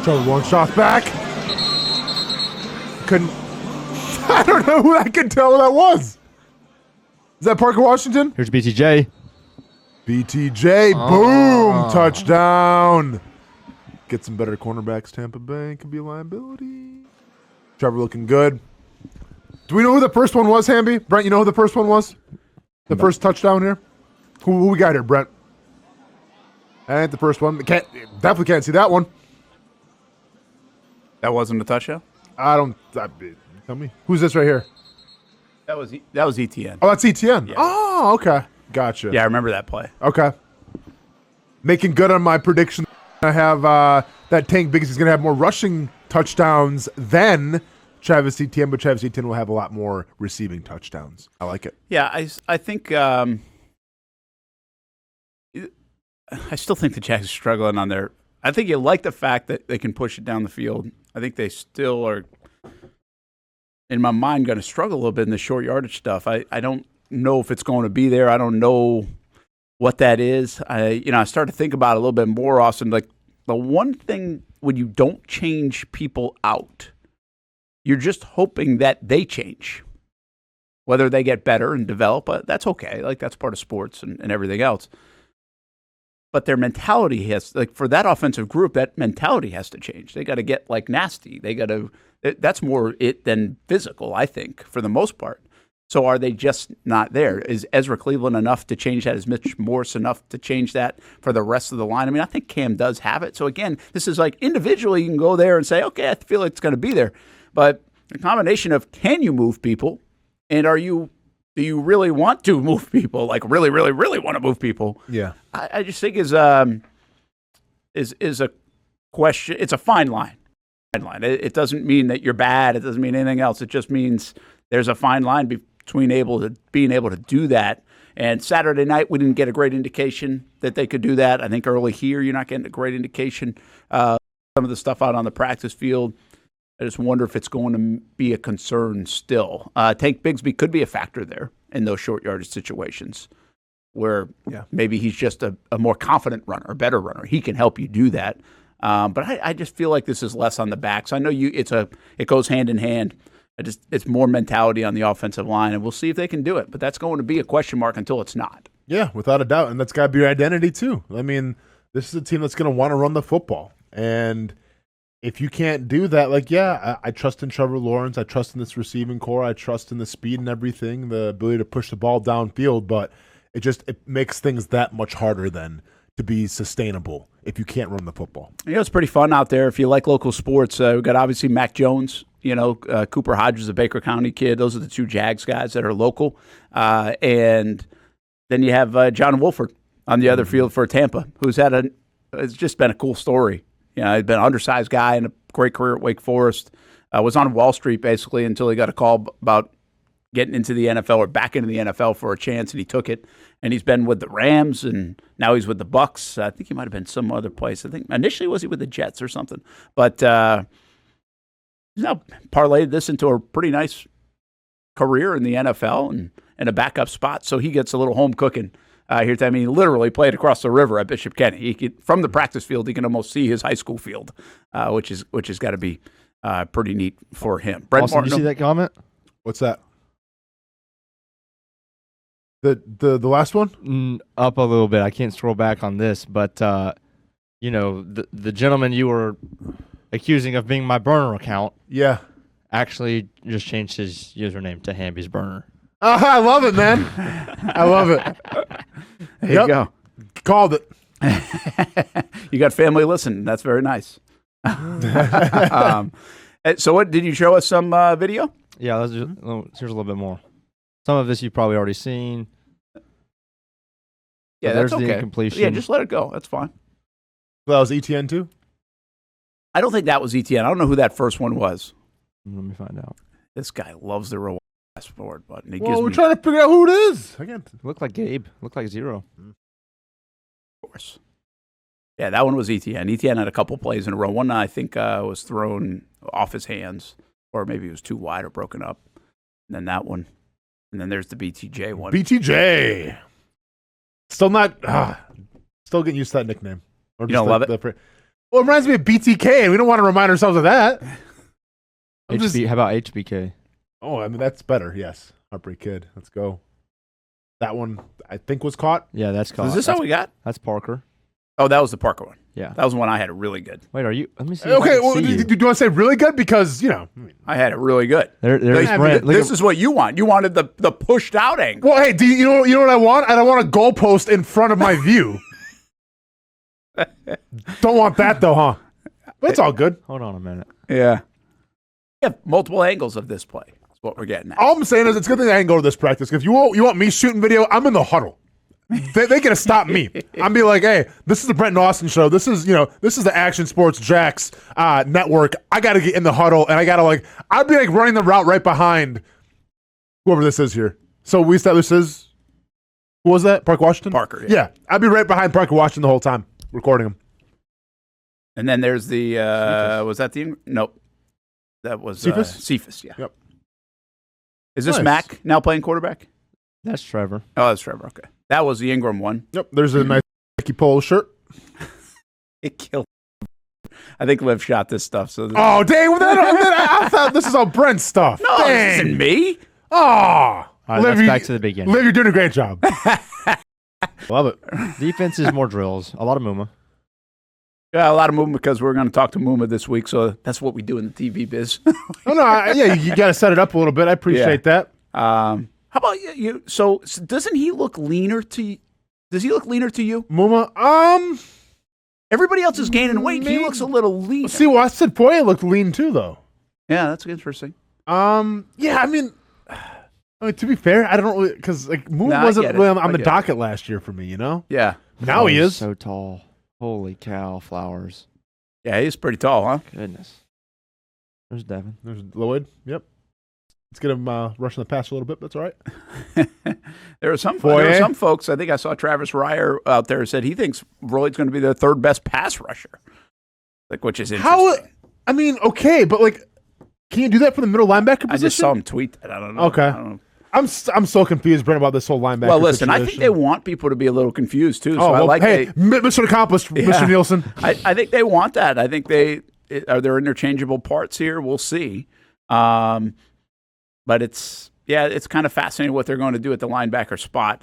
Trevor Lawrence shots back. Couldn't. I don't know who I could tell who that was. Is that Parker Washington? Here's BTJ. BTJ, boom, touchdown. Get some better cornerbacks. Tampa Bay could be a liability. Trevor looking good. Do we know who the first one was, Hamby? Brent, you know who the first one was? The first touchdown here? Who we got here, Brent? That ain't the first one. Definitely can't see that one. That wasn't a touchdown? Tell me. Who's this right here? That was ETN. Oh, that's ETN. Yeah. Oh, okay. Gotcha. Yeah, I remember that play. Okay. Making good on my prediction. I have that Tank Bigsby's going to have more rushing touchdowns than Travis Etienne, but Travis Etienne will have a lot more receiving touchdowns. I like it. Yeah, I think I still think the Jags are struggling on their. I think you like the fact that they can push it down the field. I think they still are, in my mind, going to struggle a little bit in the short yardage stuff. I don't know if it's going to be there. I don't know what that is. I started to think about it a little bit more, Austen. Like the one thing when you don't change people out, you're just hoping that they change. Whether they get better and develop, that's okay. Like that's part of sports and everything else. But their mentality has, like for that offensive group, that mentality has to change. They got to get like nasty. They got to. That's more it than physical, I think, for the most part. So are they just not there? Is Ezra Cleveland enough to change that? Is Mitch Morse enough to change that for the rest of the line? I mean, I think Cam does have it. So again, this is like individually you can go there and say, okay, I feel like it's going to be there. But the combination of can you move people, and do you really want to move people? Like really, really, really want to move people? Yeah, I just think is a question. It's a fine line. It doesn't mean that you're bad. It doesn't mean anything else. It just means there's a fine line between being able to do that. And Saturday night, we didn't get a great indication that they could do that. I think early here, you're not getting a great indication. Some of the stuff out on the practice field, I just wonder if it's going to be a concern still. Tank Bigsby could be a factor there in those short yardage situations where maybe he's just a more confident runner, a better runner. He can help you do that. But I just feel like this is less on the backs. I know it goes hand in hand. It's more mentality on the offensive line, and we'll see if they can do it. But that's going to be a question mark until it's not. Yeah, without a doubt, and that's got to be your identity too. I mean, this is a team that's going to want to run the football, and if you can't do that, I trust in Trevor Lawrence, I trust in this receiving core, I trust in the speed and everything, the ability to push the ball downfield, but it makes things that much harder then to be sustainable if you can't run the football. It's pretty fun out there if you like local sports. We've got obviously Mac Jones, Cooper Hodges, a Baker County kid. Those are the two Jags guys that are local. And then you have John Wolford on the other field for Tampa, who's it's just been a cool story. He's been an undersized guy and a great career at Wake Forest. Was on Wall Street basically until he got a call about getting into the NFL or back into the NFL for a chance, and he took it. And he's been with the Rams, and now he's with the Bucs. I think he might have been some other place. I think initially was he with the Jets or something. But he's now parlayed this into a pretty nice career in the NFL and a backup spot. So he gets a little home cooking here. I mean, he literally played across the river at Bishop Kenny. From the practice field, he can almost see his high school field, which has got to be pretty neat for him. Brent Martineau, did you see that comment? What's that? The last one? Up a little bit. I can't scroll back on this, but the gentleman you were accusing of being my burner account, actually just changed his username to Hamby's Burner. Oh, I love it, man. I love it. There you go. Called it. You got family listening. That's very nice. So what did you show us some video? Yeah, here's a little bit more. Some of this you've probably already seen. Yeah, there's that's okay. The incompletion. Yeah, just let it go. That's fine. So that was ETN too? I don't think that was ETN. I don't know who that first one was. Let me find out. This guy loves the real fast forward button. We're trying to figure out who it is. Again, looked like Gabe. Looked like Zero. Of course. Yeah, that one was ETN. ETN had a couple plays in a row. One I think was thrown off his hands, or maybe it was too wide or broken up. And then that one. And then there's the BTJ one. BTJ. Still getting used to that nickname. Or you don't love it? Well, it reminds me of BTK, and we don't want to remind ourselves of that. How about HBK? Oh, I mean, that's better, yes. Heartbreak Kid. Let's go. That one, I think, was caught. Yeah, that's caught. Is this how we got? That's Parker. Oh, that was the Parker one. Yeah. That was the one I had it really good. Wait, are you? Let me see. Okay, well, do you want to say really good? Because, I had it really good. There's Brent. This is what you want. You wanted the pushed out angle. Well, hey, you know what I want? I don't want a goalpost in front of my view. Don't want that, though, huh? But it's all good. Hold on a minute. Yeah. You have multiple angles of this play. That's what we're getting at. All I'm saying is it's a good thing I didn't go to this practice. If you want me shooting video, I'm in the huddle. They gotta stop me. I'm be like, hey, this is the Brent and Austen show. This is the Action Sports Jacks network. I gotta get in the huddle, and I'd be like running the route right behind whoever this is here. So we established this. Who was that? Parker Washington? Parker. Yeah, I'd be right behind Parker Washington the whole time, recording him. And then there's the was that the nope. That was Cephas, yeah. Yep. Is this Nice. Mac now playing quarterback? That's Trevor. Oh, that's Trevor. Okay. That was the Ingram one. Yep, there's a nice Nike polo shirt. It killed. I think Liv shot this stuff. So Oh, dang. I thought this is all Brent stuff. no, dang. this isn't me. Oh. All right, let's back to the beginning. Liv, you're doing a great job. Love it. Defense is more drills. A lot of Muma. Yeah, a lot of movement because we're going to talk to Muma this week. So that's what we do in the TV biz. Oh, no, you got to set it up a little bit. I appreciate that. How about you? So doesn't he look leaner to you? Does he look leaner to you? Muma, Everybody else is gaining weight. He looks a little lean. see, well, I said Foye looked lean too, though. Yeah, that's interesting. Yeah, I mean, to be fair, I don't really, because Muma wasn't really on the docket last year for me, Yeah. Now he is. So tall. Holy cow, Flowers. Yeah, he's pretty tall, huh? Goodness. There's Devin. There's Lloyd. Yep. Let's get him rushing the pass a little bit. That's all right. There are some folks, I think I saw Travis Ryer out there, said he thinks Lloyd's going to be their third best pass rusher, which is interesting. I mean, okay, but can you do that for the middle linebacker position? I just saw him tweet that. I don't know. Okay. I don't know. I'm so confused, Brent, about this whole linebacker Well, listen, situation. I think they want people to be a little confused, too. So mission accomplished, Mr. Nielsen. I think they want that. I think they're interchangeable parts here. We'll see. But it's kind of fascinating what they're going to do at the linebacker spot.